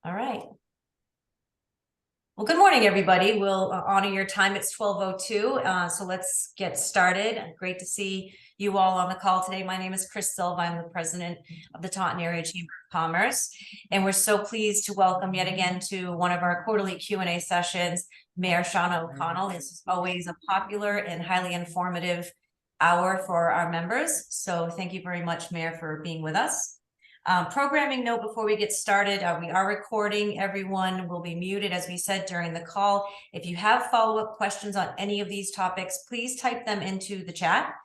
All right. Well, good morning, everybody. We'll honor your time. It's 12:02, so let's get started. Great to see you all on the call today. My name is Chris Silva. I'm the president of the Taunton Area Chamber of Commerce, and we're so pleased to welcome yet again to one of our quarterly Q&A sessions, Mayor Shaunna O'Connell. This is always a popular and highly informative hour for our members, so thank you very much, Mayor, for being with us. Programming note before we get started, we are recording. Everyone will be muted, as we said during the call. If you have follow-up questions on any of these topics, please type them into the chat.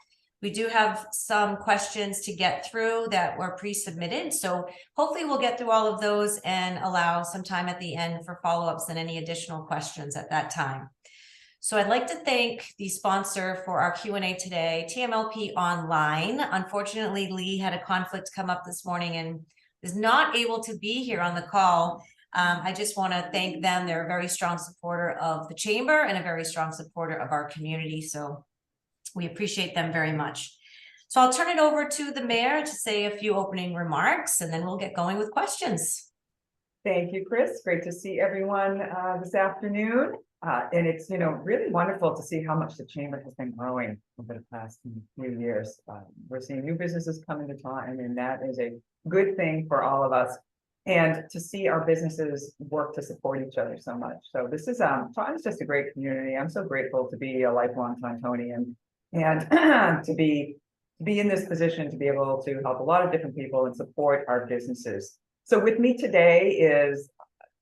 We do have some questions to get through that were pre-submitted, so hopefully we'll get through all of those and allow some time at the end for follow-ups and any additional questions at that time. So I'd like to thank the sponsor for our Q&A today, TMLP Online. Unfortunately, Lee had a conflict come up this morning and is not able to be here on the call. I just want to thank them. They're a very strong supporter of the Chamber and a very strong supporter of our community. So we appreciate them very much. So I'll turn it over to the mayor to say a few opening remarks, and then we'll get going with questions. Thank you, Chris. Great to see everyone this afternoon. And it's, really wonderful to see how much the Chamber has been growing over the past few years. We're seeing new businesses come into Taunton, and that is a good thing for all of us. And to see our businesses work to support each other so much. So this is, Taunton's just a great community. I'm so grateful to be a lifelong Tauntonian and to be in this position to be able to help a lot of different people and support our businesses. So with me today is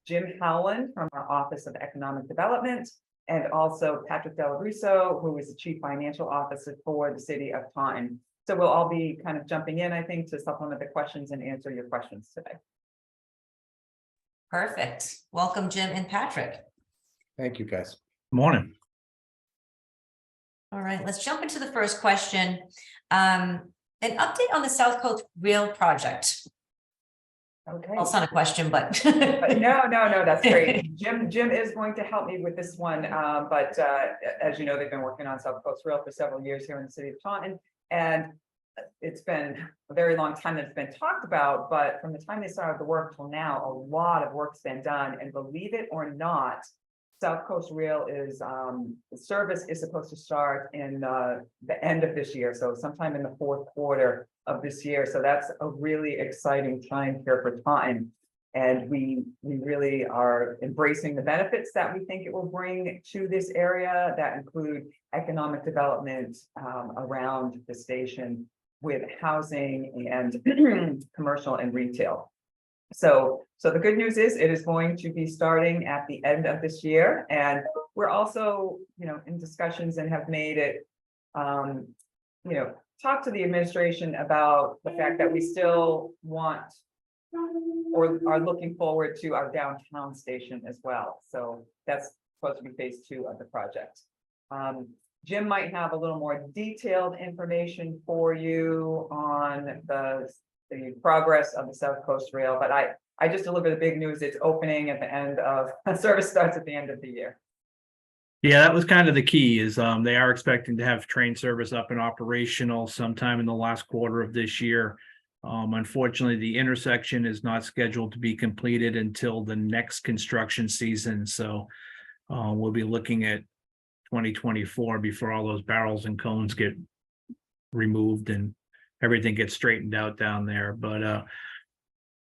Jim Howland from our Office of Economic Development, and also Patrick Del Russo, who is the Chief Financial Officer for the City of Taunton. So we'll all be kind of jumping in, I think, to supplement the questions and answer your questions today. Perfect. Welcome, Jim and Patrick. Thank you, guys. Morning. All right, let's jump into the first question. An update on the South Coast Rail project. Okay. Well, it's not a question, but no, that's great. Jim is going to help me with this one. But as you know, they've been working on South Coast Rail for several years here in the city of Taunton, and it's been a very long time that it's been talked about. But from the time they started the work till now, a lot of work's been done. And believe it or not, South Coast Rail is the service is supposed to start in the end of this year, so sometime in the fourth quarter of this year. So that's a really exciting time here for Taunton, and we really are embracing the benefits that we think it will bring to this area that include economic development around the station with housing and commercial and retail. So the good news is it is going to be starting at the end of this year, and we're also, in discussions and have made it, talk to the administration about the fact that we still want or are looking forward to our downtown station as well. So that's supposed to be phase 2 of the project. Jim might have a little more detailed information for you on the progress of the South Coast Rail, but I just deliver the big news. It's opening at the end of service starts at the end of the year. Yeah, that was kind of the key is they are expecting to have train service up and operational sometime in the last quarter of this year. Unfortunately, the intersection is not scheduled to be completed until the next construction season. So we'll be looking at 2024 before all those barrels and cones get removed and everything gets straightened out down there. But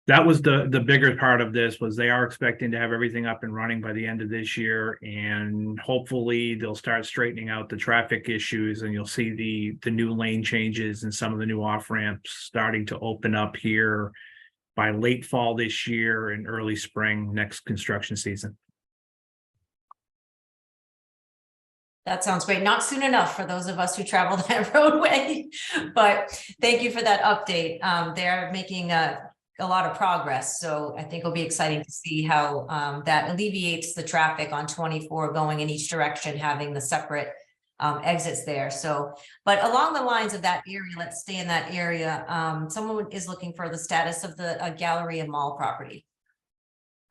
that was the bigger part of this was they are expecting to have everything up and running by the end of this year, and hopefully they'll start straightening out the traffic issues, and you'll see the new lane changes and some of the new off ramps starting to open up here by late fall this year and early spring next construction season. that sounds great. Not soon enough for those of us who travel that roadway, but thank you for that update. They're making a lot of progress. So I think it'll be exciting to see how that alleviates the traffic on 24 going in each direction, having the separate exits there. So, but along the lines of that area, let's stay in that area. Someone is looking for the status of the Galleria Mall property.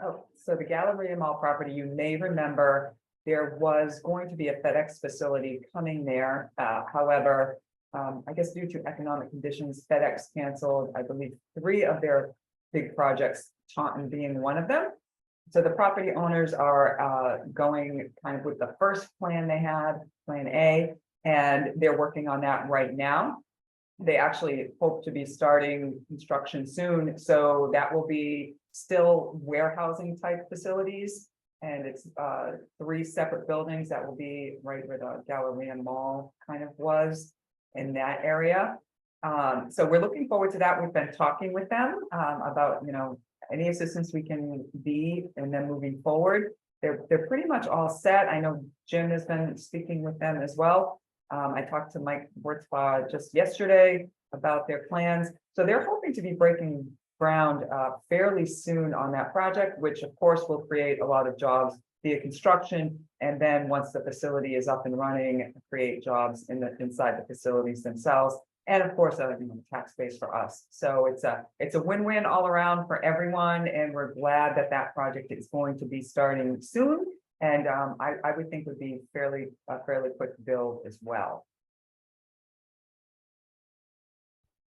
Oh, so the Galleria Mall property, you may remember there was going to be a FedEx facility coming there. However, I guess due to economic conditions, FedEx canceled, I believe, 3 of their big projects, Taunton being one of them. So the property owners are going kind of with the first plan they had, Plan A, and they're working on that right now. They actually hope to be starting construction soon, so that will be still warehousing type facilities. And it's 3 separate buildings that will be right where the Galleria Mall kind of was in that area. So we're looking forward to that. We've been talking with them about, any assistance we can be, and then moving forward. They're pretty much all set. I know Jim has been speaking with them as well. I talked to Mike Wurzbaugh just yesterday about their plans. So they're hoping to be breaking ground fairly soon on that project, which of course will create a lot of jobs via construction. And then once the facility is up and running, create jobs inside the facilities themselves. And of course, tax base for us. So it's a win-win all around for everyone. And we're glad that that project is going to be starting soon. And I would think would be a fairly quick build as well.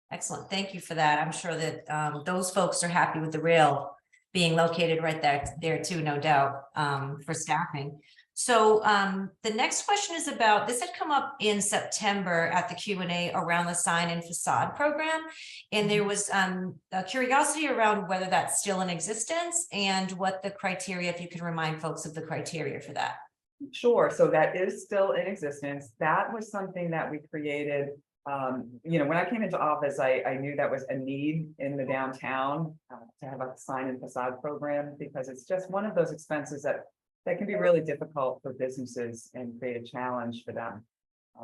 Excellent. Thank you for that. I'm sure that those folks are happy with the rail being located right there too, no doubt, for staffing. So the next question is about, this had come up in September at the Q&A around the sign and facade program. And there was a curiosity around whether that's still in existence and what the criteria, if you can remind folks of the criteria for that. Sure. So that is still in existence. That was something that we created. When I came into office, I knew that was a need in the downtown to have a sign and facade program, because it's just one of those expenses that can be really difficult for businesses and create a challenge for them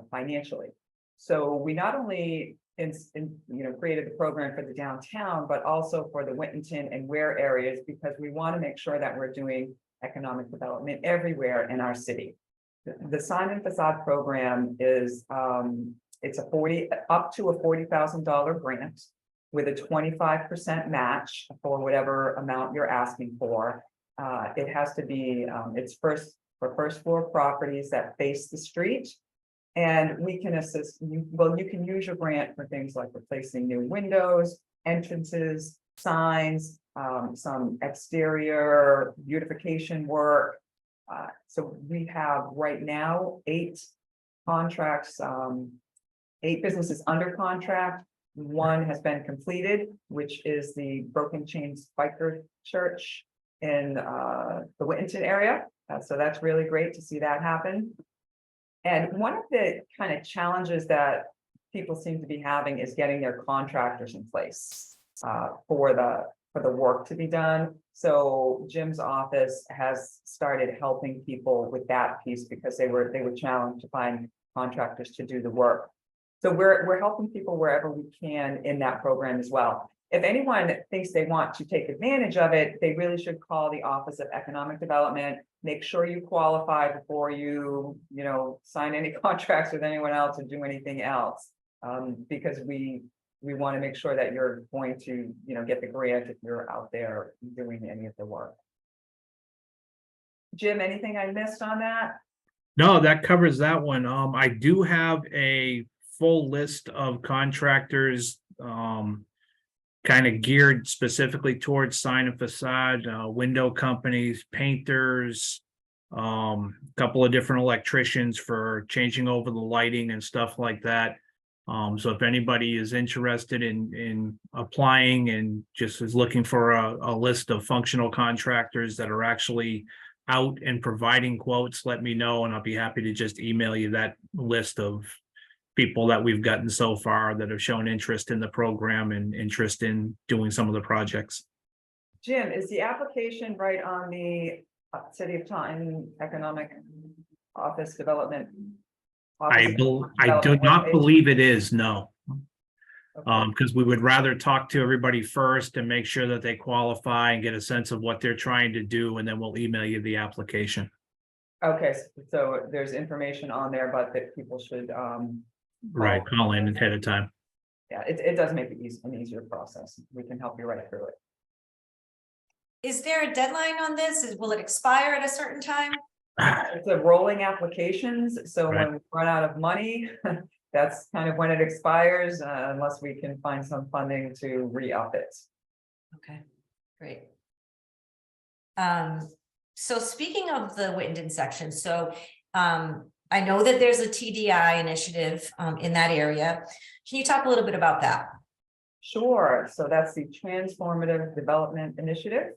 financially. So we not only created the program for the downtown, but also for the Winton and Ware areas, because we want to make sure that we're doing economic development everywhere in our city. The sign and facade program is it's up to a $40,000 grant with a 25% match for whatever amount you're asking for. It has to be it's first floor properties that face the street, and we can assist you. Well, you can use your grant for things like replacing new windows, entrances, signs, some exterior beautification work. So we have right now 8 contracts, 8 businesses under contract. 1 has been completed, which is the Broken Chains Biker Church in the Winton area. So that's really great to see that happen. And one of the kind of challenges that people seem to be having is getting their contractors in place for the work to be done. So Jim's office has started helping people with that piece, because they were challenged to find contractors to do the work. So we're helping people wherever we can in that program as well. If anyone thinks they want to take advantage of it, they really should call the Office of Economic Development. Make sure you qualify before you sign any contracts with anyone else or do anything else, because we want to make sure that you're going to get the grant if you're out there doing any of the work. Jim, anything I missed on that? No, that covers that one. I do have a full list of contractors kind of geared specifically towards sign and facade, window companies, painters, couple of different electricians for changing over the lighting and stuff like that. So if anybody is interested in applying and just is looking for a list of functional contractors that are actually out and providing quotes, let me know, and I'll be happy to just email you that list of people that we've gotten so far that have shown interest in the program and interest in doing some of the projects. Jim, is the application right on the City of Taunton Economic Office Development? I do not believe it is, no. Because we would rather talk to everybody first and make sure that they qualify and get a sense of what they're trying to do, and then we'll email you the application. Okay, so there's information on there, but that people should Right, call in ahead of time. Yeah, it does make it an easier process. We can help you right through it. Is there a deadline on this? Will it expire at a certain time? It's a rolling applications, so Right. when we run out of money, that's kind of when it expires, unless we can find some funding to re-up it. Okay, great. So speaking of the Whittington section, so I know that there's a TDI initiative in that area. Can you talk a little bit about that? Sure. So that's the Transformative Development Initiative.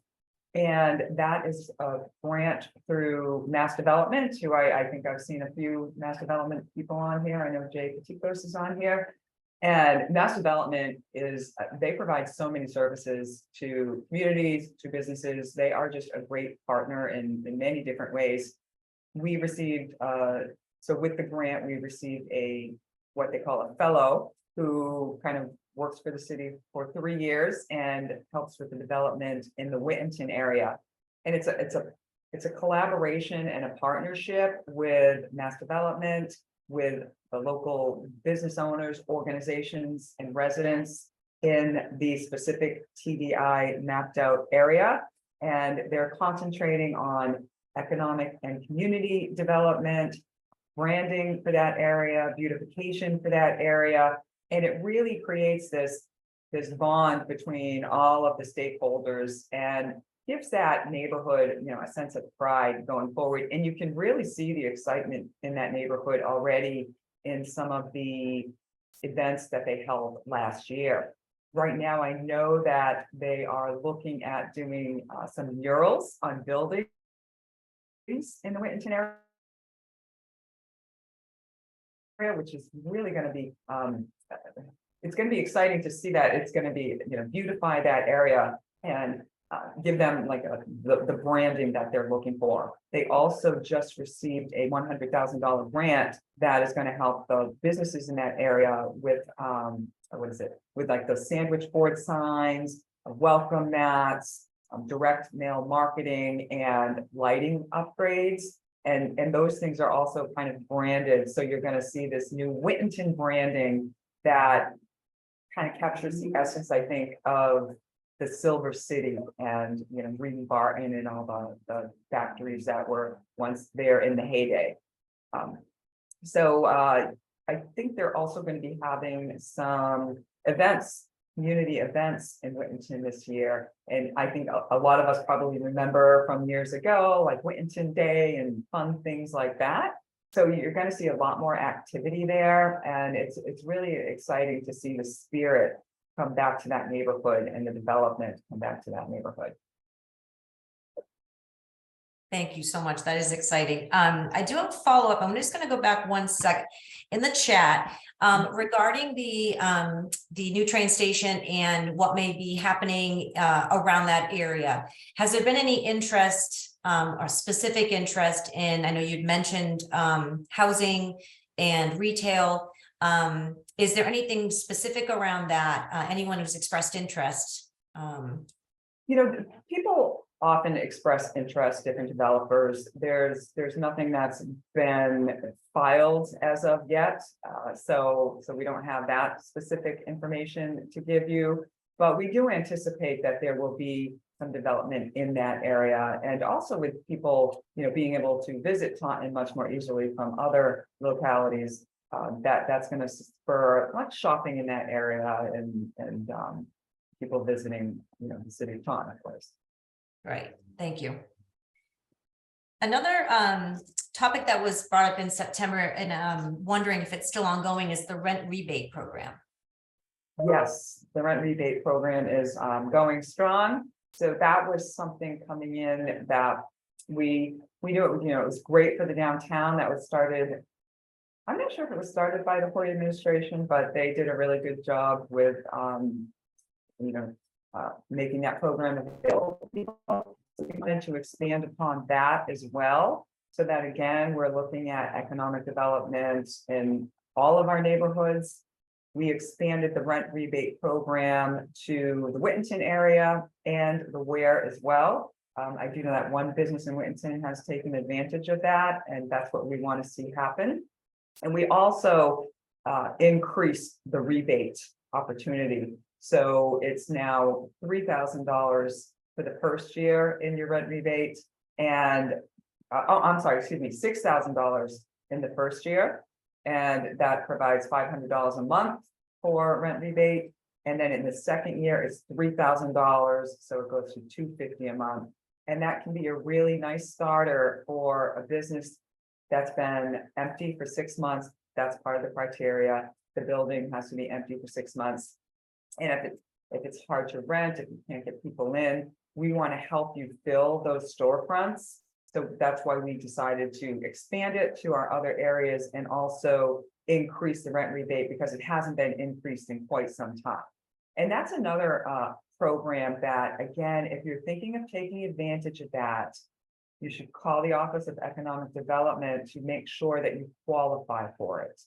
And that is a grant through Mass Development, who I think I've seen a few Mass Development people on here. I know Jay Patikos is on here. And Mass Development is, they provide so many services to communities, to businesses. They are just a great partner in many different ways. We received, so with the grant, we received what they call a fellow who kind of works for the city for 3 years and helps with the development in the Whittington area. And it's a collaboration and a partnership with Mass Development, with the local business owners, organizations, and residents in the specific TDI mapped out area. And they're concentrating on economic and community development, branding for that area, beautification for that area. And it really creates this bond between all of the stakeholders and gives that neighborhood, a sense of pride going forward. And you can really see the excitement in that neighborhood already in some of the events that they held last year. Right now, I know that they are looking at doing some murals on buildings in the Whittington area, which is really going to be it's going to be exciting to see that. It's going to be, beautify that area and give them like the branding that they're looking for. They also just received a $100,000 grant that is going to help the businesses in that area with with like the sandwich board signs, welcome mats, direct mail marketing, and lighting upgrades. And those things are also kind of branded. So you're going to see this new Whittington branding that kind of captures the essence, I think, of the Silver City and, rebar in and all the factories that were once there in the heyday. So I think they're also going to be having some events, community events in Whittington this year. And I think a lot of us probably remember from years ago, like Whittington Day and fun things like that. So you're going to see a lot more activity there. And it's really exciting to see the spirit come back to that neighborhood and the development come back to that neighborhood. Thank you so much. That is exciting. I do have a follow-up. I'm just going to go back 1 second in the chat regarding the new train station and what may be happening around that area. Has there been any interest or specific interest in, I know you'd mentioned housing and retail. Is there anything specific around that? Anyone who's expressed interest? People often express interest, different developers. There's nothing that's been filed as of yet. So we don't have that specific information to give you, but we do anticipate that there will be some development in that area. And also with people, being able to visit Taunton much more easily from other localities, that's going to spur much shopping in that area and people visiting, the city of Taunton, of course. Right. Thank you. Another topic that was brought up in September, and I'm wondering if it's still ongoing, is the rent rebate program. Yes, the rent rebate program is going strong. So that was something coming in that we knew it, it was great for the downtown. That was started. I'm not sure if it was started by the Hoyt administration, but they did a really good job with, making that program available. So we wanted to expand upon that as well. So that again, we're looking at economic development in all of our neighborhoods. We expanded the rent rebate program to the Whittington area and the Ware as well. I do know that one business in Whittington has taken advantage of that, and that's what we want to see happen. And we also increased the rebate opportunity. So it's now $3,000 for the first year in your rent rebate, and $6,000 in the first year, and that provides $500 a month for rent rebate. And then in the second year, it's $3,000, so it goes to $250 a month. And that can be a really nice starter for a business that's been empty for 6 months. That's part of the criteria. The building has to be empty for 6 months. And if it's hard to rent, if you can't get people in, we want to help you fill those storefronts. So that's why we decided to expand it to our other areas and also increase the rent rebate because it hasn't been increased in quite some time. And that's another program that, again, if you're thinking of taking advantage of that, you should call the Office of Economic Development to make sure that you qualify for it.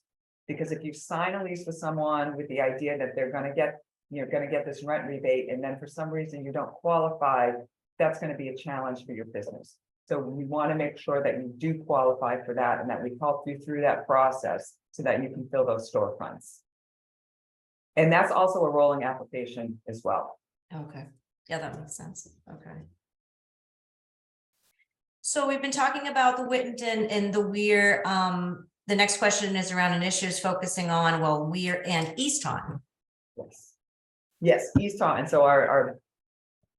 Because if you sign a lease with someone with the idea that they're going to get, going to get this rent rebate, and then for some reason you don't qualify, that's going to be a challenge for your business. So we want to make sure that you do qualify for that and that we help you through that process so that you can fill those storefronts. And that's also a rolling application as well. Okay, yeah, that makes sense. Okay. So we've been talking about the Whittington and the Weir. The next question is around initiatives focusing on, well, Weir and East Taunton. Yes, East Taunton. So our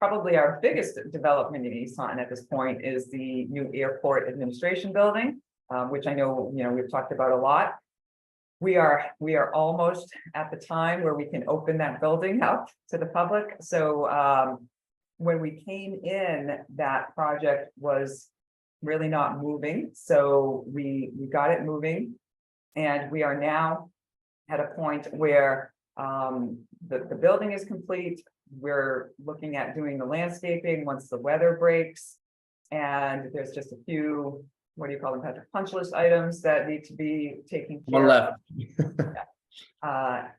probably our biggest development in East Taunton at this point is the new airport administration building, which I know, we've talked about a lot. We are almost at the time where we can open that building up to the public. So when we came in, that project was really not moving. So we got it moving, and we are now at a point where the building is complete. We're looking at doing the landscaping once the weather breaks, and there's just a few, what do you call them, Patrick, punch list items that need to be taken care of.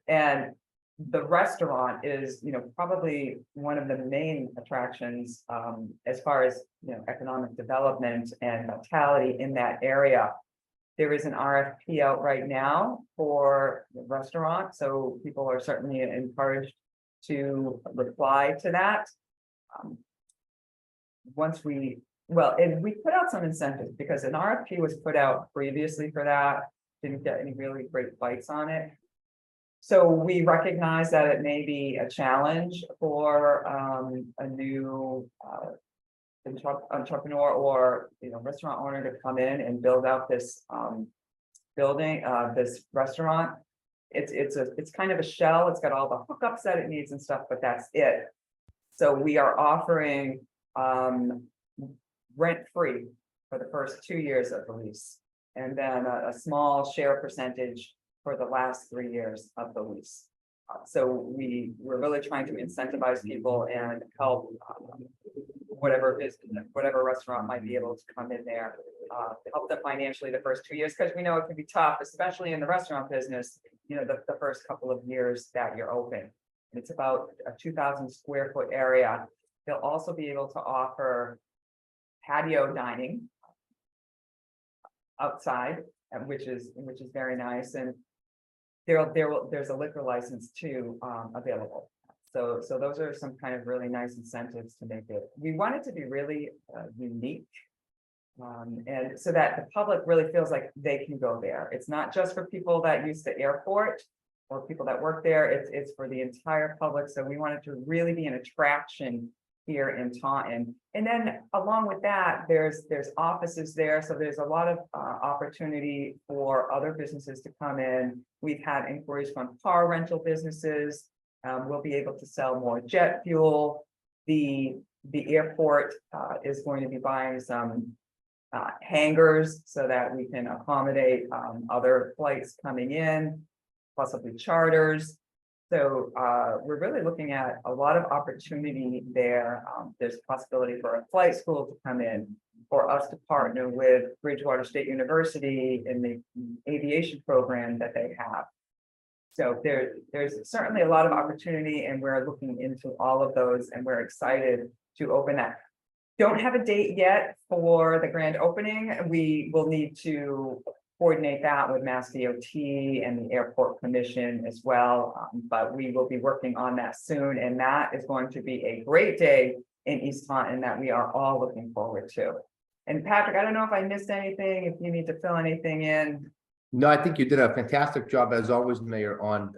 And the restaurant is, probably one of the main attractions as far as, economic development and vitality in that area. There is an RFP out right now for the restaurant, so people are certainly encouraged to reply to that. And we put out some incentives because an RFP was put out previously for that, didn't get any really great bites on it. So we recognize that it may be a challenge for a new entrepreneur or restaurant owner to come in and build out this building, this restaurant. It's kind of a shell. It's got all the hookups that it needs and stuff, but that's it. So we are offering rent-free for the first 2 years of the lease, and then a small share percentage for the last 3 years of the lease. So we're really trying to incentivize people and help whatever restaurant might be able to come in there, help them financially the first 2 years, because we know it can be tough, especially in the restaurant business, the first couple of years that you're open. It's about a 2,000 square foot area. They'll also be able to offer patio dining outside, which is very nice, and there's a liquor license too available. So those are some kind of really nice incentives to make it. We want it to be really unique, and so that the public really feels like they can go there. It's not just for people that use the airport or people that work there. It's for the entire public. So we want it to really be an attraction here in Taunton. And then along with that, there's offices there. So there's a lot of opportunity for other businesses to come in. We've had inquiries from car rental businesses. We'll be able to sell more jet fuel. The airport is going to be buying some hangars so that we can accommodate other flights coming in, possibly charters. So we're really looking at a lot of opportunity there. There's a possibility for a flight school to come in, for us to partner with Bridgewater State University in the aviation program that they have. So there's certainly a lot of opportunity, and we're looking into all of those, and we're excited to open that. Don't have a date yet for the grand opening. We will need to coordinate that with Mass DOT and the Airport Commission as well. But we will be working on that soon, and that is going to be a great day in East Taunton that we are all looking forward to. And Patrick, I don't know if I missed anything, if you need to fill anything in. No, I think you did a fantastic job as always, Mayor, on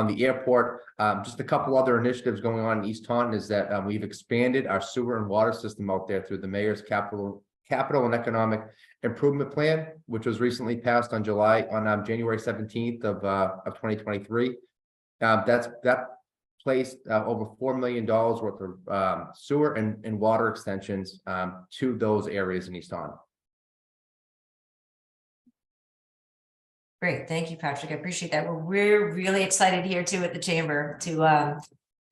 the airport. Just a couple other initiatives going on in East Taunton is that we've expanded our sewer and water system out there through the Mayor's Capital and Economic Improvement Plan, which was recently passed on January 17th of 2023. That placed over $4 million worth of sewer and water extensions to those areas in East Taunton. Great, thank you, Patrick. I appreciate that. We're really excited here too at the chamber to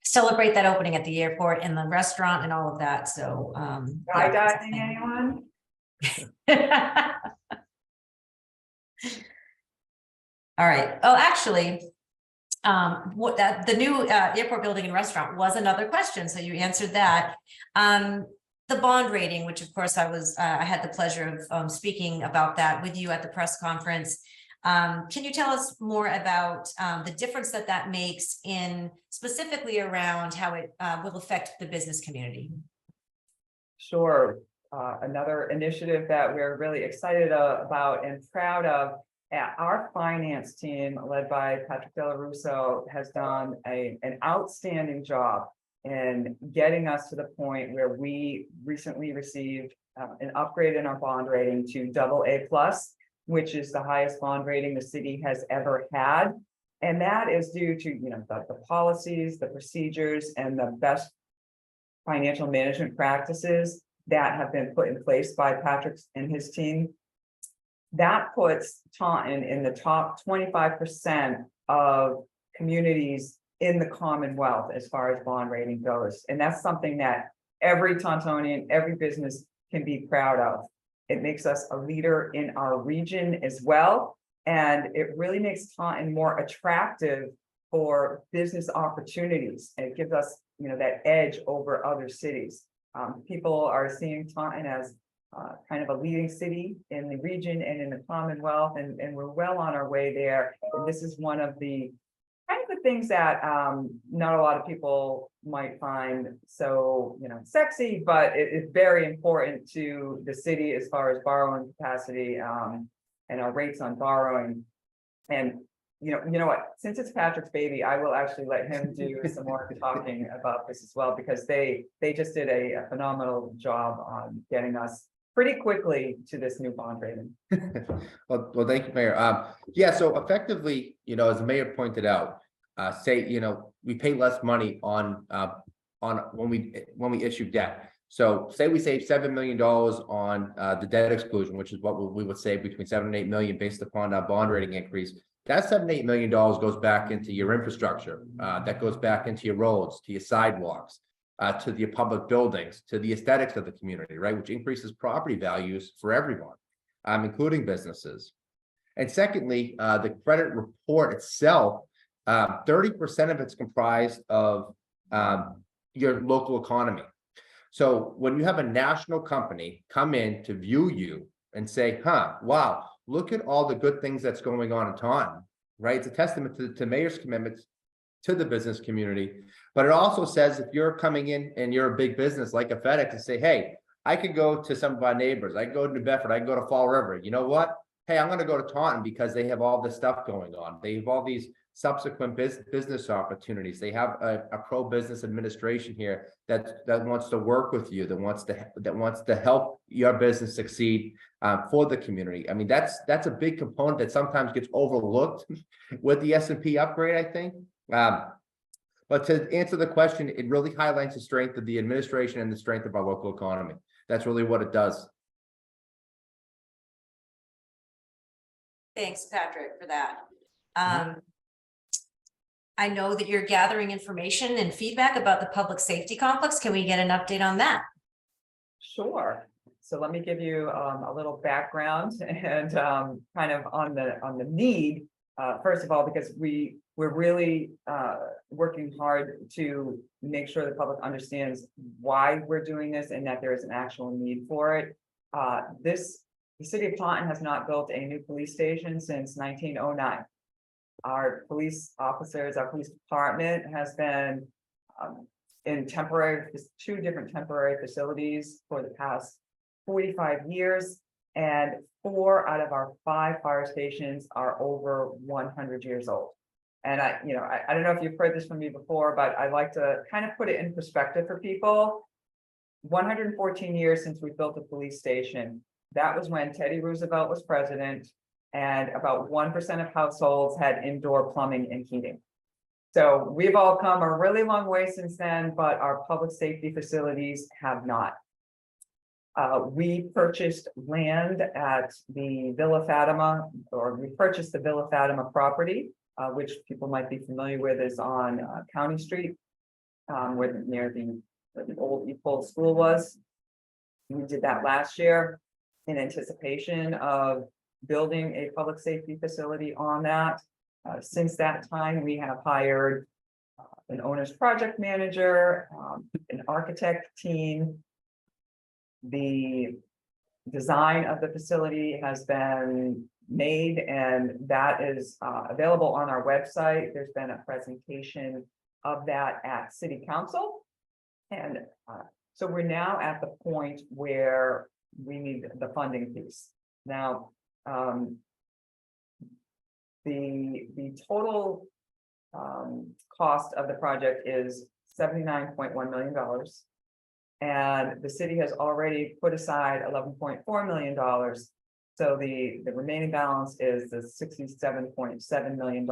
celebrate that opening at the airport and the restaurant and all of that. So Skydiving, anyone? All right. Oh, actually, the new airport building and restaurant was another question. So you answered that. The bond rating, which of course I had the pleasure of speaking about that with you at the press conference. Can you tell us more about the difference that makes in specifically around how it will affect the business community? Sure. Another initiative that we're really excited about and proud of. Our finance team, led by Patrick Della Russo, has done an outstanding job in getting us to the point where we recently received an upgrade in our bond rating to AA+, which is the highest bond rating the city has ever had. And that is due to, the policies, the procedures, and the best financial management practices that have been put in place by Patrick and his team. That puts Taunton in the top 25% of communities in the Commonwealth as far as bond rating goes. And that's something that every Tauntonian, every business can be proud of. It makes us a leader in our region as well. And it really makes Taunton more attractive for business opportunities. And it gives us, that edge over other cities. People are seeing Taunton as kind of a leading city in the region and in the Commonwealth, and we're well on our way there. And this is one of the kind of the things that not a lot of people might find so sexy, but it is very important to the city as far as borrowing capacity and our rates on borrowing. And you know what, since it's Patrick's baby, I will actually let him do some more talking about this as well, because they just did a phenomenal job on getting us pretty quickly to this new bond rating. Well, thank you, Mayor. Yeah, so effectively, as the mayor pointed out, we pay less money on when we issue debt. So say we save $7 million on the debt exclusion, which is what we would save between 7 and 8 million based upon our bond rating increase. That $7 to $8 million goes back into your infrastructure. That goes back into your roads, to your sidewalks, to the public buildings, to the aesthetics of the community, right? Which increases property values for everyone, including businesses. And secondly, the credit report itself, 30% of it's comprised of your local economy. So when you have a national company come in to view you and say, wow, look at all the good things that's going on in Taunton, right? It's a testament to Mayor's commitments to the business community. But it also says if you're coming in and you're a big business like a FedEx and say, hey, I could go to some of our neighbors, I can go to New Bedford, I can go to Fall River. You know what? Hey, I'm going to go to Taunton because they have all this stuff going on. They have all these subsequent business opportunities. They have a pro-business administration here that wants to work with you, that wants to help your business succeed for the community. I mean, that's a big component that sometimes gets overlooked with the S&P upgrade, I think. But to answer the question, it really highlights the strength of the administration and the strength of our local economy. That's really what it does. Thanks, Patrick, for that. I know that you're gathering information and feedback about the public safety complex. Can we get an update on that? Sure. So let me give you a little background and kind of on the need. First of all, because we're really working hard to make sure the public understands why we're doing this and that there is an actual need for it. The city of Taunton has not built a new police station since 1909. Our police officers, our police department has been in two different temporary facilities for the past 45 years. And 4 out of our 5 fire stations are over 100 years old. And I don't know if you've heard this from me before, but I like to kind of put it in perspective for people. 114 years since we built a police station. That was when Teddy Roosevelt was president, and about 1% of households had indoor plumbing and heating. So we've all come a really long way since then, but our public safety facilities have not. We purchased land at the Villa Fatima, or we purchased the Villa Fatima property, which people might be familiar with, is on County Street, where near the old Epoll School was. We did that last year in anticipation of building a public safety facility on that. Since that time, we have hired an owner's project manager, an architect team. The design of the facility has been made, and that is available on our website. There's been a presentation of that at City Council. And so we're now at the point where we need the funding piece. Now, the total cost of the project is $79.1 million. And the city has already put aside $11.4 million. So the remaining balance is the $67.7 million.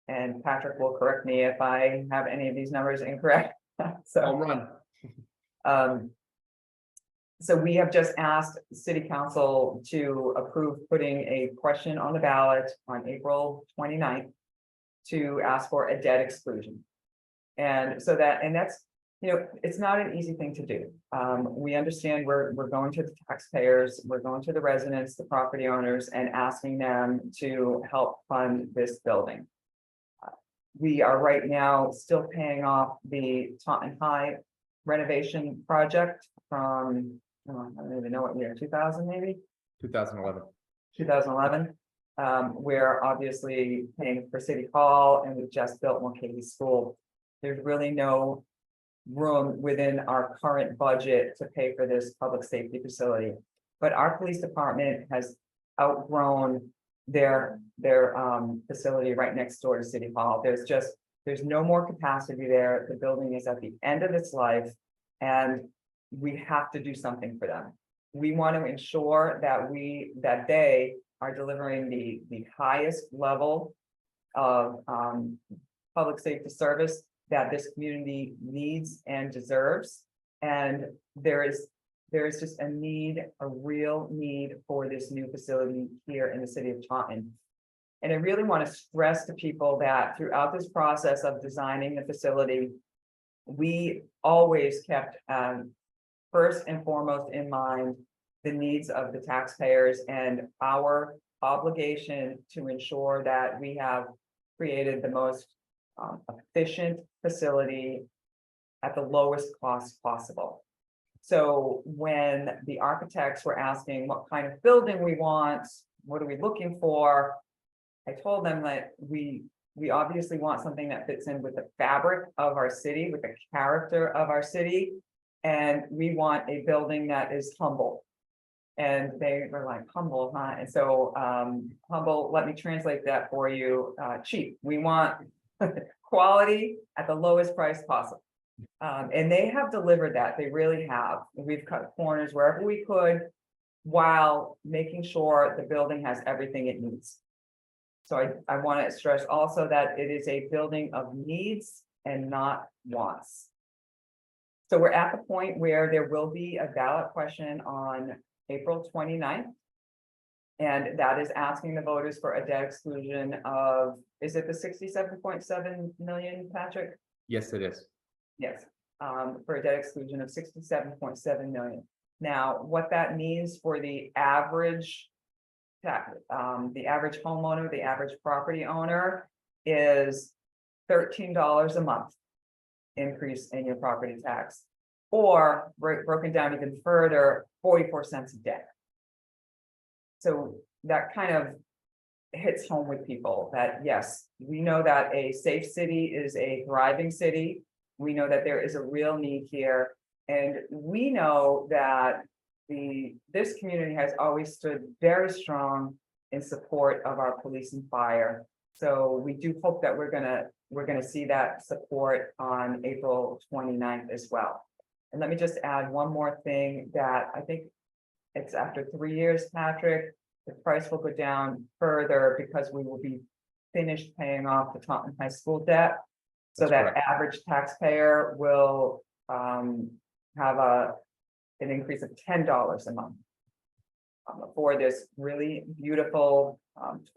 And Patrick will correct me if I have any of these numbers incorrect. Home run. So we have just asked City Council to approve putting a question on the ballot on April 29th to ask for a debt exclusion. And so that's, it's not an easy thing to do. We understand we're going to the taxpayers, we're going to the residents, the property owners, and asking them to help fund this building. We are right now still paying off the Taunton High renovation project from, I don't even know what year, 2000 maybe? 2011. 2011. We're obviously paying for City Hall, and we've just built Mulcahy School. There's really no room within our current budget to pay for this public safety facility. But our police department has outgrown their facility right next door to City Hall. There's no more capacity there. The building is at the end of its life, and we have to do something for them. We want to ensure that they are delivering the highest level of public safety service that this community needs and deserves. And there is just a real need for this new facility here in the city of Taunton. And I really want to stress to people that throughout this process of designing the facility, we always kept first and foremost in mind the needs of the taxpayers and our obligation to ensure that we have created the most efficient facility at the lowest cost possible. So when the architects were asking what kind of building we want, what are we looking for, I told them that we obviously want something that fits in with the fabric of our city, with the character of our city, and we want a building that is humble. And they were like, humble, huh? And so humble, let me translate that for you, cheap. We want quality at the lowest price possible. And they have delivered that. They really have. We've cut corners wherever we could while making sure the building has everything it needs. So I want to stress also that it is a building of needs and not wants. So we're at the point where there will be a ballot question on April 29th. And that is asking the voters for a debt exclusion of, is it the 67.7 million, Patrick? Yes, it is. Yes, for a debt exclusion of 67.7 million. Now, what that means for the average homeowner, the average property owner, is $13 a month increase in your property tax, or broken down even further, 44 cents a day. So that kind of hits home with people that, yes, we know that a safe city is a thriving city. We know that there is a real need here. And we know that this community has always stood very strong in support of our police and fire. So we do hope that we're gonna see that support on April 29th as well. And let me just add one more thing that I think it's after 3 years, Patrick, the price will go down further because we will be finished paying off the Taunton High School debt. So That's that correct. average taxpayer will have an increase of $10 a month for this really beautiful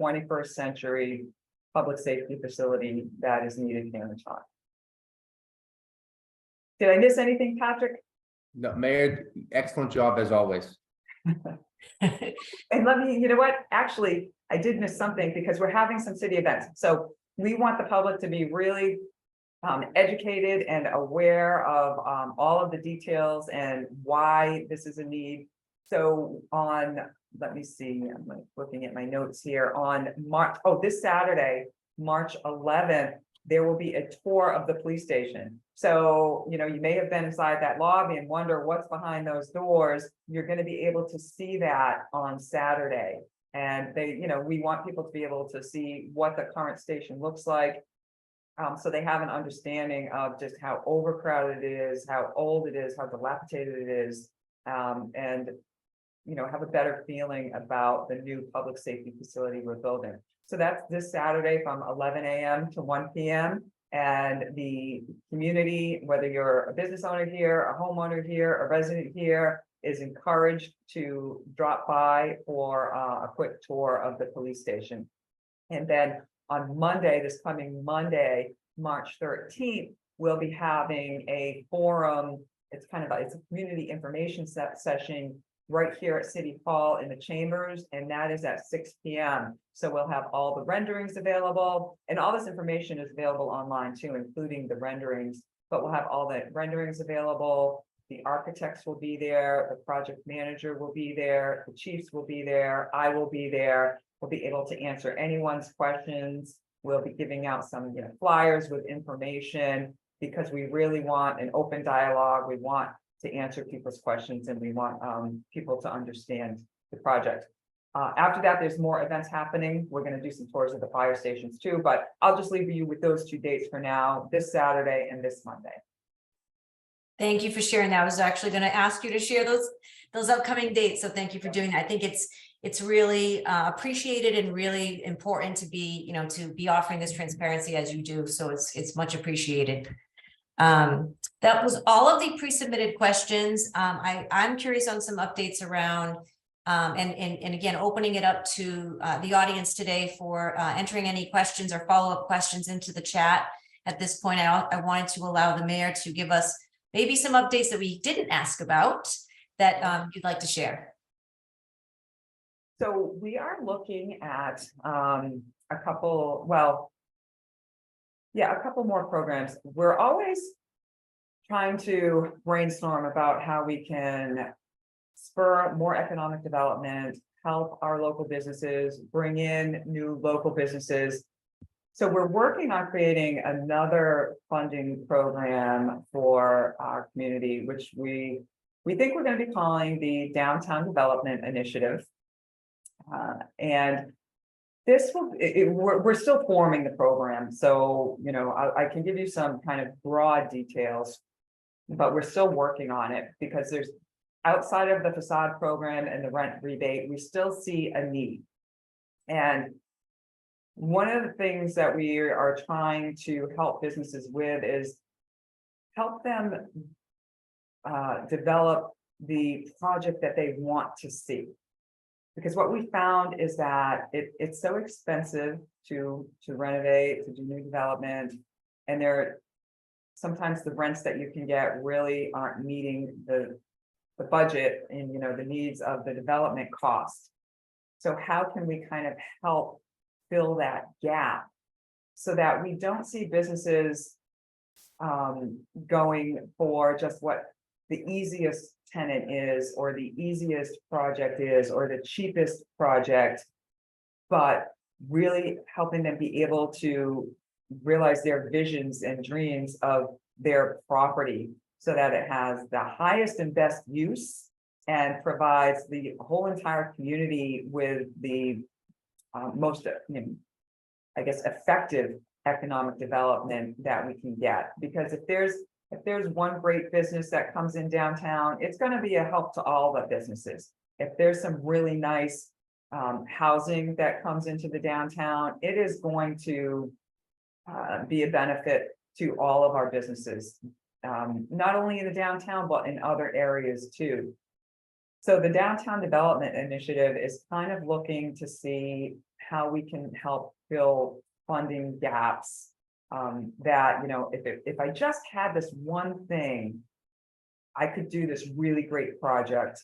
21st century public safety facility that is needed here in Taunton. Did I miss anything, Patrick? No, Mayor, excellent job as always. And let me, you know what, actually, I did miss something because we're having some city events. So we want the public to be really educated and aware of all of the details and why this is a need. So on, let me see, I'm looking at my notes here on this Saturday, March 11th, there will be a tour of the police station. So, you know, you may have been inside that lobby and wonder what's behind those doors. You're going to be able to see that on Saturday. And we want people to be able to see what the current station looks like. So they have an understanding of just how overcrowded it is, how old it is, how dilapidated it is, and have a better feeling about the new public safety facility we're building. So that's this Saturday from 11 a.m. to 1 p.m. And the community, whether you're a business owner here, a homeowner here, a resident here, is encouraged to drop by for a quick tour of the police station. And then on Monday, this coming Monday, March 13th, we'll be having a forum. It's a community information session right here at City Hall in the chambers, and that is at 6 p.m. So we'll have all the renderings available, and all this information is available online too, including the renderings, but we'll have all the renderings available. The architects will be there, the project manager will be there, the chiefs will be there, I will be there. We'll be able to answer anyone's questions. We'll be giving out some flyers with information because we really want an open dialogue. We want to answer people's questions, and we want people to understand the project. After that, there's more events happening. We're going to do some tours of the fire stations too, but I'll just leave you with those 2 dates for now, this Saturday and this Monday. Thank you for sharing that. I was actually going to ask you to share those upcoming dates. So thank you for doing that. I think it's really appreciated and really important to be, to be offering this transparency as you do. So it's much appreciated. That was all of the pre-submitted questions. I'm curious on some updates around and again, opening it up to the audience today for entering any questions or follow-up questions into the chat. At this point, I wanted to allow the mayor to give us maybe some updates that we didn't ask about that you'd like to share. So we are looking at a couple more programs. We're always trying to brainstorm about how we can spur more economic development, help our local businesses, bring in new local businesses. So we're working on creating another funding program for our community, which we think we're going to be calling the Downtown Development Initiative. And this will, we're still forming the program. So, I can give you some kind of broad details, but we're still working on it because there's outside of the facade program and the rent rebate, we still see a need. And one of the things that we are trying to help businesses with is help them develop the project that they want to see. Because what we found is that it's so expensive to renovate, to do new development, and sometimes the rents that you can get really aren't meeting the budget and the needs of the development cost. So how can we kind of help fill that gap so that we don't see businesses going for just what the easiest tenant is, or the easiest project is, or the cheapest project, but really helping them be able to realize their visions and dreams of their property so that it has the highest and best use and provides the whole entire community with the most, I guess, effective economic development that we can get. Because if there's one great business that comes in downtown, it's going to be a help to all the businesses. If there's some really nice housing that comes into the downtown, it is going to be a benefit to all of our businesses, not only in the downtown, but in other areas too. So the Downtown Development Initiative is kind of looking to see how we can help fill funding gaps. That, if I just had this one thing, I could do this really great project.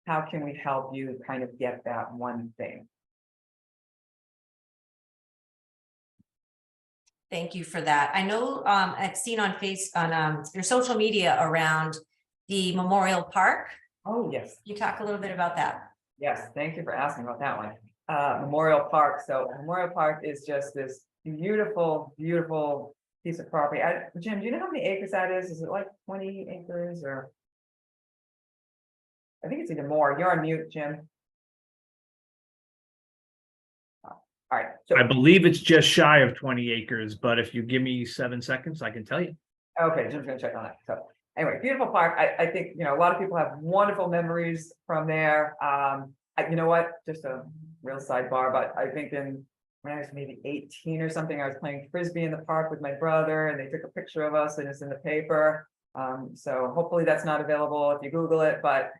How can we help you kind of get that one thing? Thank you for that. I know I've seen on your social media around the Memorial Park. Oh, yes. Can you talk a little bit about that? Yes, thank you for asking about that one. Memorial Park. So Memorial Park is just this beautiful, beautiful piece of property. Jim, do you know how many acres that is? Is it like 20 acres or? I think it's even more. You're on mute, Jim. All right. So, I believe it's just shy of 20 acres, but if you give me 7 seconds, I can tell you. okay, Jim's gonna check on that. So anyway, beautiful park. I think, a lot of people have wonderful memories from there. You know what? Just a real sidebar, but I think when I was maybe 18 or something, I was playing Frisbee in the park with my brother and they took a picture of us and it's in the paper. So hopefully that's not available if you Google it, but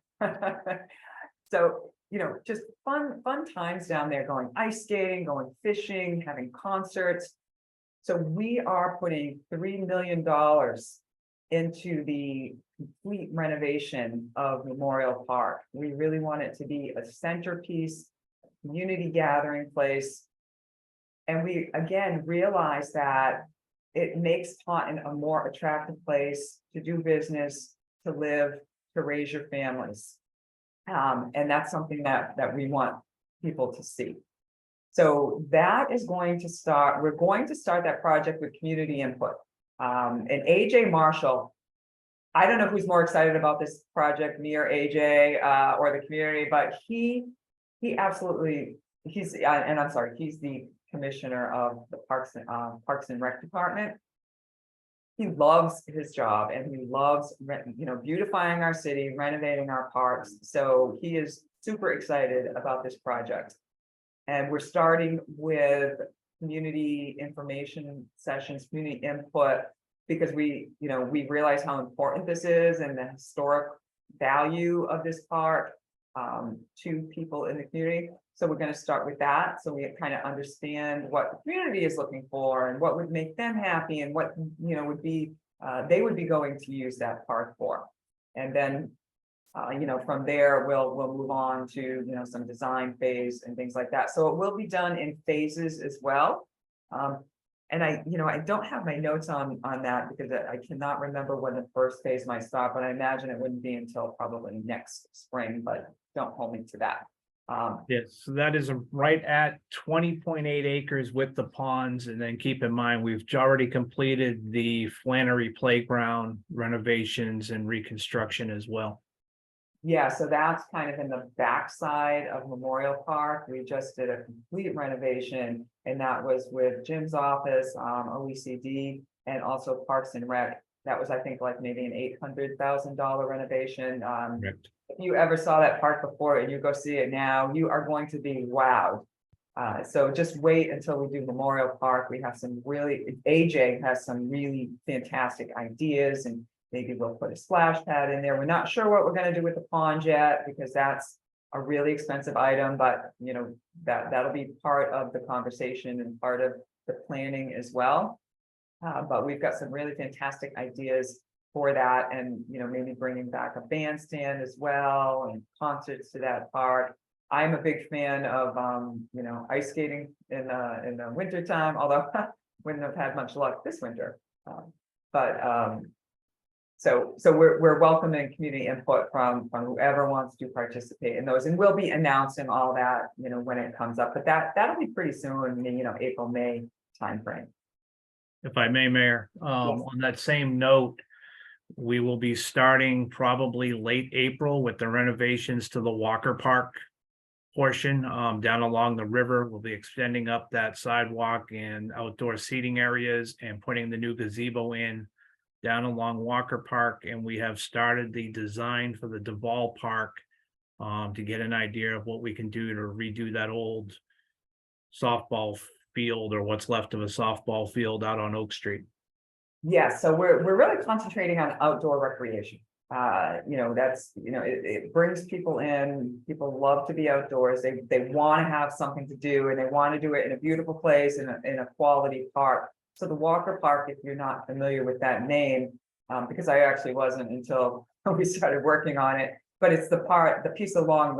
so, just fun times down there, going ice skating, going fishing, having concerts. So we are putting $3 million into the complete renovation of Memorial Park. We really want it to be a centerpiece, community gathering place. And we, again, realize that it makes Taunton a more attractive place to do business, to live, to raise your families. And that's something that we want people to see. So that is going to start, we're going to start that project with community input. And AJ Marshall, I don't know who's more excited about this project, me or AJ, or the community, but he absolutely, he's the commissioner of the Parks and Rec Department. He loves his job and he loves, beautifying our city, renovating our parks. So he is super excited about this project. And we're starting with community information sessions, community input, because we realize how important this is and the historic value of this park to people in the community. So we're going to start with that. So we kind of understand what the community is looking for and what would make them happy and what, would be, they would be going to use that park for. And then, from there, we'll move on to, some design phase and things like that. So it will be done in phases as well. And I don't have my notes on that because I cannot remember when the first phase might start, but I imagine it wouldn't be until probably next spring, but don't hold me to that. Yes, so that is right at 20.8 acres with the ponds. And then keep in mind, we've already completed the Flannery Playground renovations and reconstruction as well. Yeah, so that's kind of in the backside of Memorial Park. We just did a complete renovation, and that was with Jim's office, OECD, and also Parks and Rec. That was, I think, like maybe an $800,000 renovation. Correct. If you ever saw that park before and you go see it now, you are going to be wowed. So just wait until we do Memorial Park. We have AJ has some really fantastic ideas, and maybe we'll put a splash pad in there. We're not sure what we're going to do with the pond yet, because that's a really expensive item, but that'll be part of the conversation and part of the planning as well. But we've got some really fantastic ideas for that, and maybe bringing back a bandstand as well and concerts to that park. I'm a big fan of ice skating in the winter time, although wouldn't have had much luck this winter. So we're welcoming community input from whoever wants to participate in those, and we'll be announcing all that when it comes up. But that'll be pretty soon, April, May timeframe. If I may, Mayor, Yes. on that same note, We will be starting probably late April with the renovations to the Walker Park portion down along the river. We'll be extending up that sidewalk and outdoor seating areas and putting the new gazebo in down along Walker Park. And we have started the design for the Duval Park to get an idea of what we can do to redo that old softball field, or what's left of a softball field out on Oak Street. Yeah, so we're really concentrating on outdoor recreation. That's, it brings people in, people love to be outdoors, they want to have something to do, and they want to do it in a beautiful place, in a quality park. So the Walker Park, if you're not familiar with that name, because I actually wasn't until we started working on it, but it's the piece along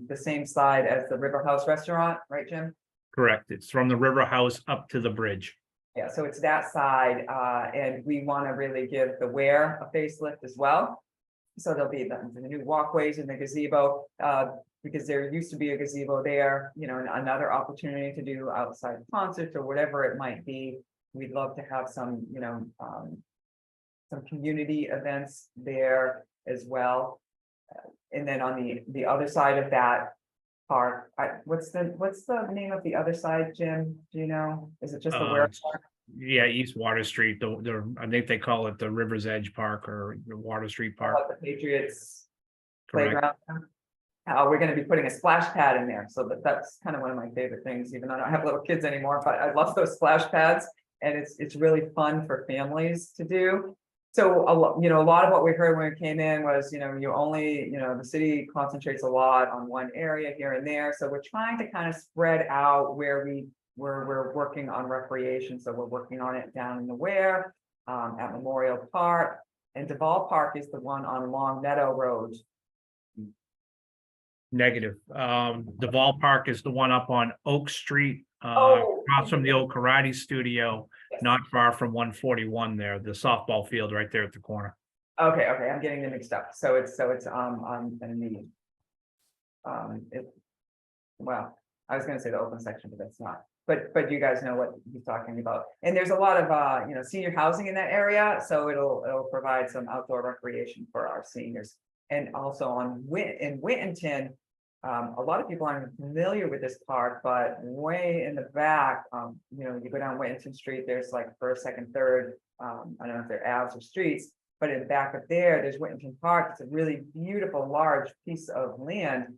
the same side as the River House restaurant, right, Jim? Correct. It's from the River House up to the bridge. Yeah, so it's that side, and we want to really give the Ware a facelift as well. So there'll be the new walkways in the gazebo, because there used to be a gazebo there, and another opportunity to do outside concerts or whatever it might be. We'd love to have some community events there as well. And then on the other side of that park, what's the name of the other side, Jim? Do you know? Is it just the Ware Park? Yeah, East Water Street. I think they call it the River's Edge Park or the Water Street Park. The Patriots Correct. playground. We're going to be putting a splash pad in there, so that's kind of one of my favorite things. Even though I don't have little kids anymore, but I love those splash pads, and it's really fun for families to do. So a lot of what we heard when we came in was, the city concentrates a lot on one area here and there. So we're trying to kind of spread out where we're working on recreation. So we're working on it down in the Ware, at Memorial Park, and Duval Park is the one on Long Meadow Road. Negative. Duval Park is the one up on Oak Street, Oh. across from the old karate studio, Yes. not far from 141 there, the softball field right there at the corner. Okay, I'm getting them mixed up. So it's in the well, I was gonna say the open section, but that's not. But you guys know what he's talking about. And there's a lot of senior housing in that area, so it'll provide some outdoor recreation for our seniors. And also in Whittington, a lot of people aren't familiar with this park, but way in the back, you go down Whittington Street, there's like first, second, third, I don't know if they're Aves or streets, but in the back of there's Whittington Park. It's a really beautiful, large piece of land.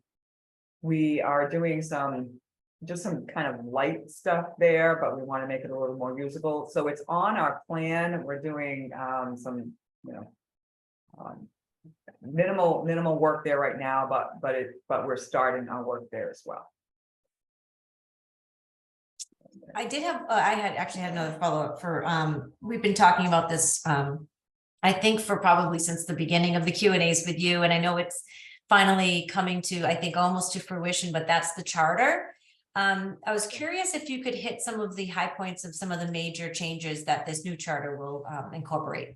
We are doing some kind of light stuff there, but we want to make it a little more usable. So it's on our plan. We're doing some, minimal work there right now, but we're starting our work there as well. I did have, I had actually had another follow-up for, we've been talking about this, I think for probably since the beginning of the Q&As with you, and I know it's finally coming to, I think, almost to fruition, but that's the charter. I was curious if you could hit some of the high points of some of the major changes that this new charter will incorporate.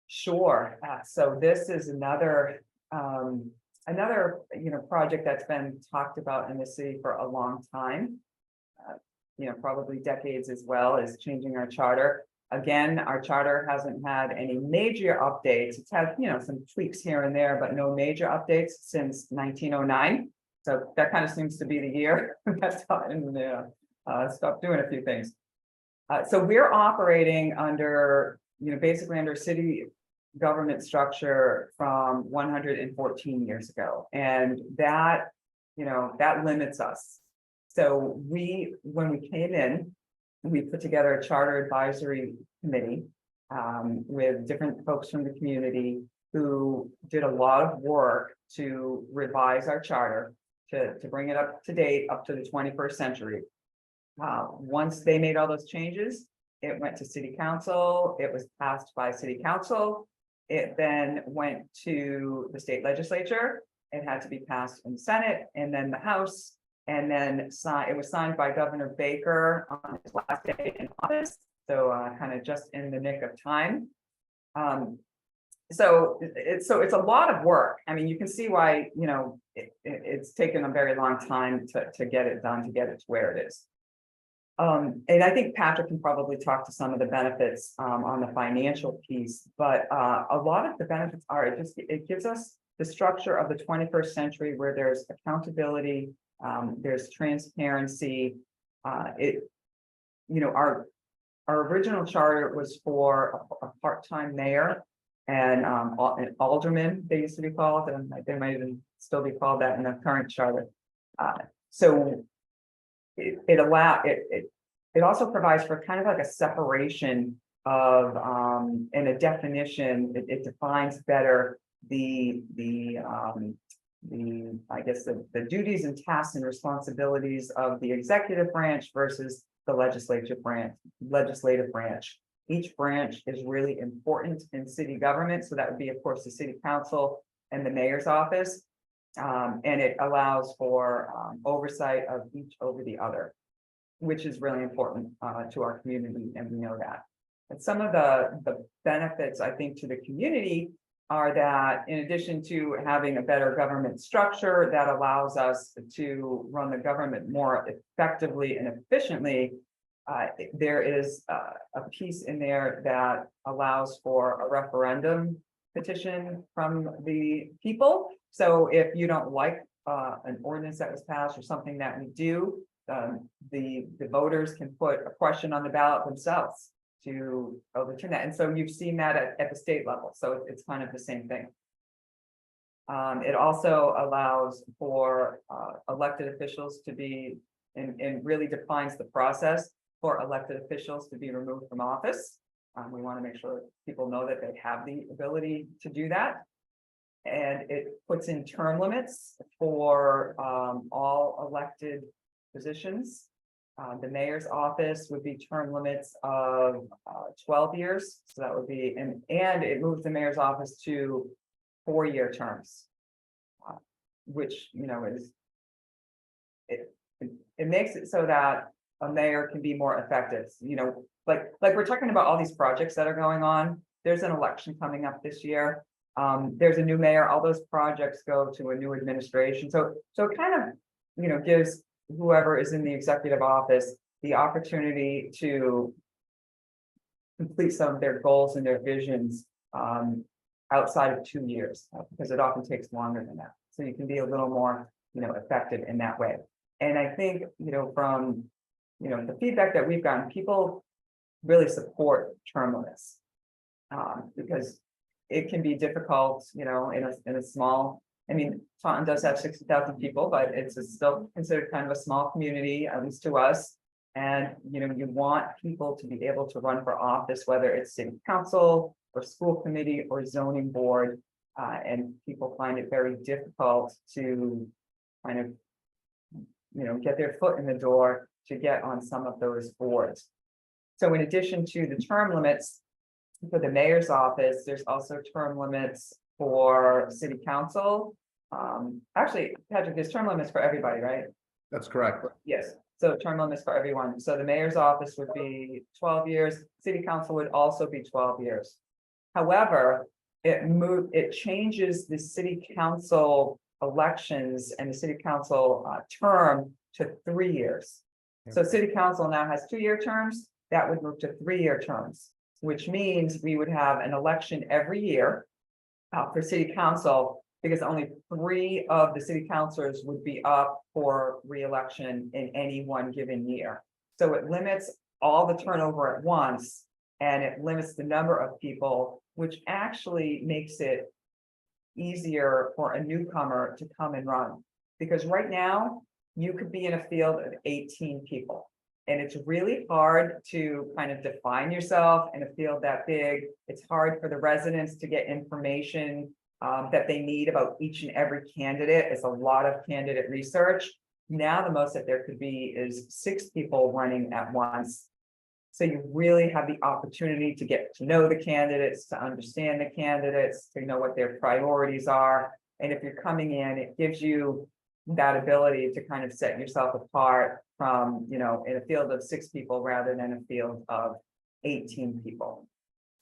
Sure. So this is another project that's been talked about in the city for a long time. Probably decades as well, is changing our charter. Again, our charter hasn't had any major updates. It's had, some tweaks here and there, but no major updates since 1909. So that kind of seems to be the year that's stopped doing a few things. So we're operating under, basically under city government structure from 114 years ago. And that, that limits us. So when we came in, we put together a charter advisory committee with different folks from the community who did a lot of work to revise our charter to bring it up to date, up to the 21st century. Once they made all those changes, it went to city council. It was passed by city council. It then went to the state legislature. It had to be passed in the Senate and then the House. And then it was signed by Governor Baker on his last day in office. So kind of just in the nick of time. So it's a lot of work. I mean, you can see why, it's taken a very long time to get it done, to get it to where it is. And I think Patrick can probably talk to some of the benefits on the financial piece, but a lot of the benefits are, it gives us the structure of the 21st century where there's accountability, there's transparency. Our original charter was for a part-time mayor and an alderman, they used to be called, and they might even still be called that in the current charter. So it also provides for kind of like a separation of and a definition. It defines better the I guess the duties and tasks and responsibilities of the executive branch versus the legislative branch. Each branch is really important in city government. So that would be, of course, the city council and the mayor's office. And it allows for oversight of each over the other, which is really important to our community, and we know that. And some of the benefits, I think, to the community are that in addition to having a better government structure that allows us to run the government more effectively and efficiently, there is a piece in there that allows for a referendum petition from the people. So if you don't like an ordinance that was passed or something that we do, the voters can put a question on the ballot themselves to overturn that. And so you've seen that at the state level. So it's kind of the same thing. It also allows for elected officials to be, and really defines the process for elected officials to be removed from office. We want to make sure people know that they have the ability to do that. And it puts in term limits for all elected positions. The mayor's office would be term limits of 12 years. So that would be, and it moves the mayor's office to 4-year terms, which, is, it makes it so that a mayor can be more effective. Like we're talking about all these projects that are going on. There's an election coming up this year. There's a new mayor, all those projects go to a new administration. So it kind of, gives whoever is in the executive office the opportunity to complete some of their goals and their visions outside of 2 years, because it often takes longer than that. So you can be a little more, effective in that way. And I think, from, the feedback that we've gotten, people really support term limits because it can be difficult, in a small, Taunton does have 60,000 people, but it's still considered kind of a small community, at least to us. And, you want people to be able to run for office, whether it's city council or school committee or zoning board. And people find it very difficult to kind of, get their foot in the door to get on some of those boards. So in addition to the term limits for the mayor's office, there's also term limits for city council. Actually, Patrick, there's term limits for everybody, right? That's correct. Yes, so term limits for everyone. So the mayor's office would be 12 years, city council would also be 12 years. However, it changes the city council elections and the city council term to 3 years. So city council now has 2-year terms, that would move to 3-year terms, which means we would have an election every year for city council, because only 3 of the city councilors would be up for re-election in any one given year. So it limits all the turnover at once, and it limits the number of people, which actually makes it easier for a newcomer to come and run. Because right now, you could be in a field of 18 people. And it's really hard to kind of define yourself in a field that big. It's hard for the residents to get information that they need about each and every candidate. It's a lot of candidate research. Now, the most that there could be is 6 people running at once. So you really have the opportunity to get to know the candidates, to understand the candidates, to know what their priorities are. And if you're coming in, it gives you that ability to kind of set yourself apart from, in a field of 6 people rather than a field of 18 people.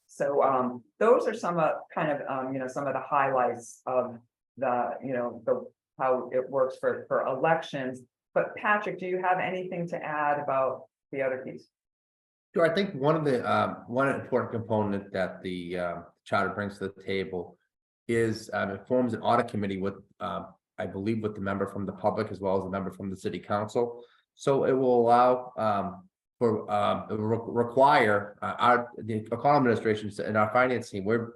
So those are some of kind of, some of the highlights of the how it works for elections. But Patrick, do you have anything to add about the other piece? Sure, I think one of the one important component that the charter brings to the table is it forms an audit committee with I believe with the member from the public as well as the member from the city council. So it will allow it will require the O'Connell administration and our finance team. We're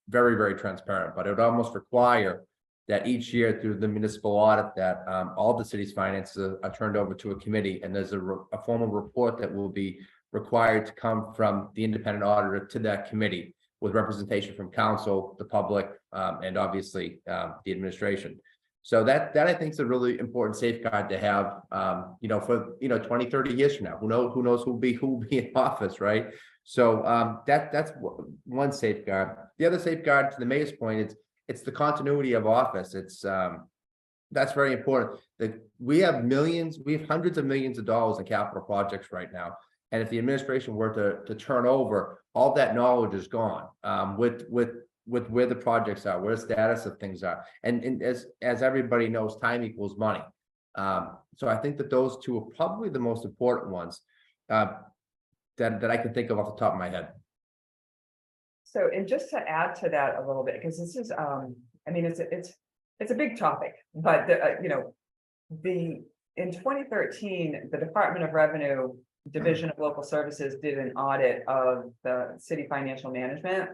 very, very transparent, but it would almost require that each year through the municipal audit that all the city's finances are turned over to a committee, and there's a formal report that will be required to come from the independent auditor to that committee with representation from council, the public, and obviously the administration. So that I think is a really important safeguard to have, for 20, 30 years from now. Who knows who will be in office, right? So that's one safeguard. The other safeguard, to the mayor's point, it's the continuity of office. It's that's very important. We have hundreds of millions of dollars in capital projects right now. And if the administration were to turn over, all that knowledge is gone with where the projects are, where the status of things are. And as everybody knows, time equals money. So I think that those two are probably the most important ones that I can think of off the top of my head. So, and just to add to that a little bit, because this is, it's a big topic, but in 2013, the Department of Revenue Division of Local Services did an audit of the city financial management.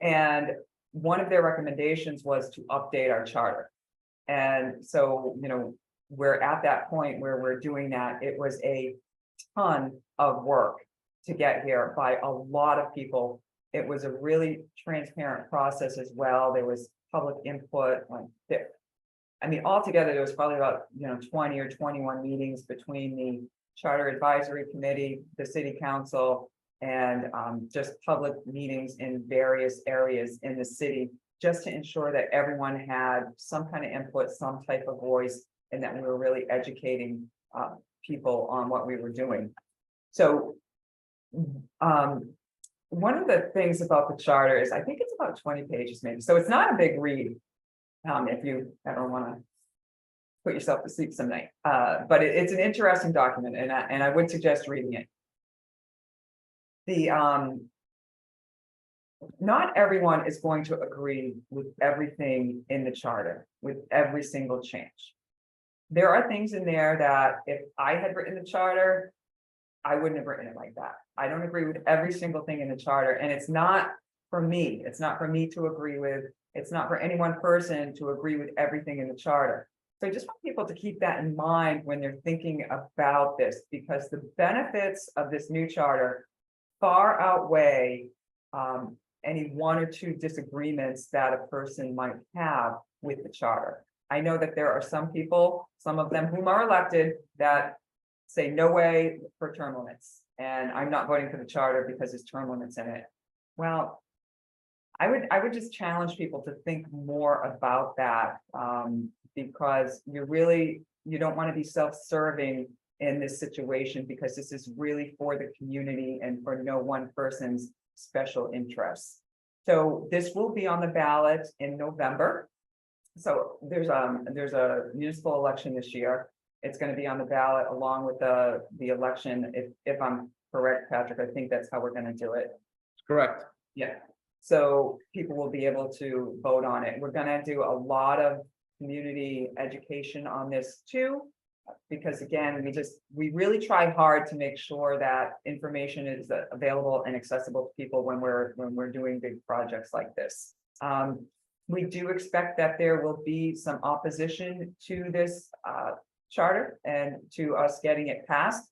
And one of their recommendations was to update our charter. And so, we're at that point where we're doing that. It was a ton of work to get here by a lot of people. It was a really transparent process as well. There was public input. Altogether, there was probably about 20 or 21 meetings between the Charter Advisory Committee, the City Council, and just public meetings in various areas in the city, just to ensure that everyone had some kind of input, some type of voice, and that we were really educating people on what we were doing. So one of the things about the charter is I think it's about 20 pages maybe. So it's not a big read if you ever want to put yourself to sleep some night. But it's an interesting document, and I would suggest reading it. Not everyone is going to agree with everything in the charter, with every single change. There are things in there that if I had written the charter, I wouldn't have written it like that. I don't agree with every single thing in the charter, and it's not for me. It's not for me to agree with. It's not for any one person to agree with everything in the charter. So I just want people to keep that in mind when they're thinking about this, because the benefits of this new charter far outweigh any one or two disagreements that a person might have with the charter. I know that there are some people, some of them whom are elected, that say no way for term limits, and I'm not voting for the charter because there's term limits in it. Well, I would just challenge people to think more about that, because you don't want to be self-serving in this situation, because this is really for the community and for no one person's special interests. So this will be on the ballot in November. So there's a municipal election this year. It's going to be on the ballot along with the election. If I'm correct, Patrick, I think that's how we're going to do it. Correct. Yeah. So people will be able to vote on it. We're going to do a lot of community education on this too, because again, we really try hard to make sure that information is available and accessible to people when we're doing big projects like this. We do expect that there will be some opposition to this charter and to us getting it passed,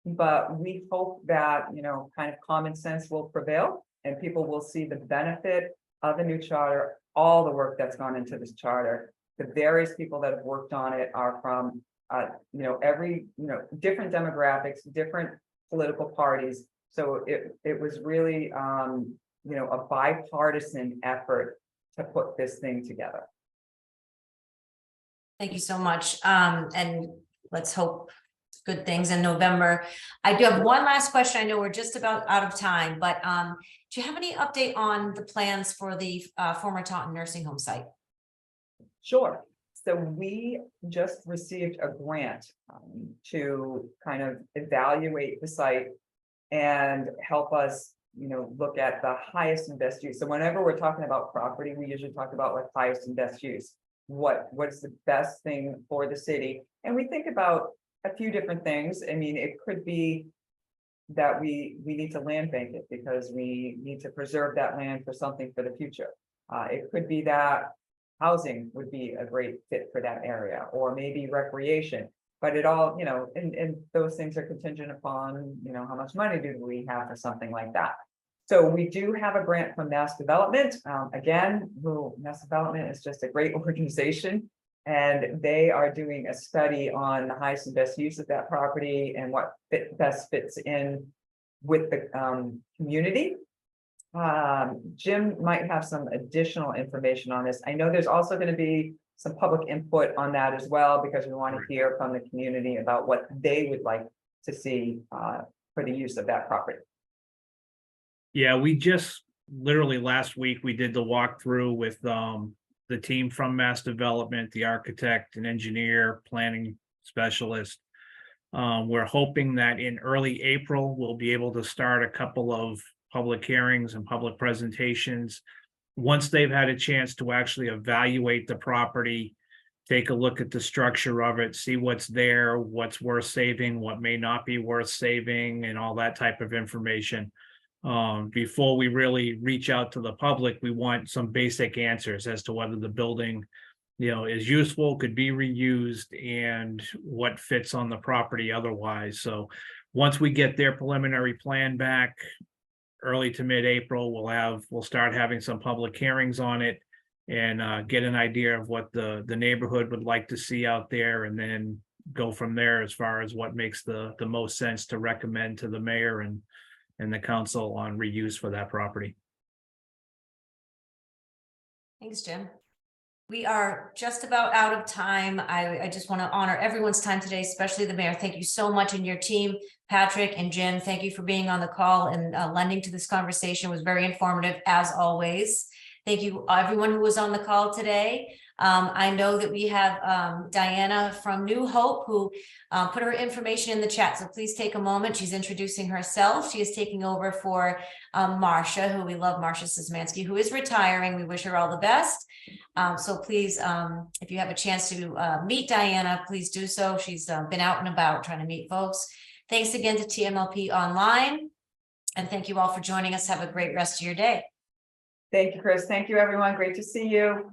but we hope that kind of common sense will prevail and people will see the benefit of the new charter, all the work that's gone into this charter. The various people that have worked on it are from every different demographics, different political parties. So it was really a bipartisan effort to put this thing together. Thank you so much. And let's hope good things in November. I do have one last question. I know we're just about out of time, but do you have any update on the plans for the former Taunton nursing home site? Sure. So we just received a grant to kind of evaluate the site and help us, look at the highest and best use. So whenever we're talking about property, we usually talk about like highest and best use. What's the best thing for the city? And we think about a few different things. I mean, it could be that we need to land bank it because we need to preserve that land for something for the future. It could be that housing would be a great fit for that area, or maybe recreation. But it all, and those things are contingent upon, how much money do we have or something like that. So we do have a grant from Mass Development. Mass Development is just a great organization. And they are doing a study on the highest and best use of that property and what best fits in with the community. Jim might have some additional information on this. I know there's also going to be some public input on that as well, because we want to hear from the community about what they would like to see for the use of that property. Yeah, we just literally last week, we did the walkthrough with the team from Mass Development, the architect and engineer, planning specialist. We're hoping that in early April, we'll be able to start a couple of public hearings and public presentations. Once they've had a chance to actually evaluate the property, take a look at the structure of it, see what's there, what's worth saving, what may not be worth saving, and all that type of information. Before we really reach out to the public, we want some basic answers as to whether the building, is useful, could be reused, and what fits on the property otherwise. So once we get their preliminary plan back, early to mid-April, we'll start having some public hearings on it and get an idea of what the neighborhood would like to see out there, and then go from there as far as what makes the most sense to recommend to the mayor and the council on reuse for that property. Thanks, Jim. We are just about out of time. I just want to honor everyone's time today, especially the mayor. Thank you so much, and your team, Patrick and Jim. Thank you for being on the call and lending to this conversation. It was very informative as always. Thank you everyone who was on the call today. I know that we have Diana from New Hope who put her information in the chat. So please take a moment. She's introducing herself. She is taking over for Marcia, who we love, Marcia Szymanski, who is retiring. We wish her all the best. So please, if you have a chance to meet Diana, please do so. She's been out and about trying to meet folks. Thanks again to TMLP Online. And thank you all for joining us. Have a great rest of your day. Thank you, Chris. Thank you, everyone. Great to see you.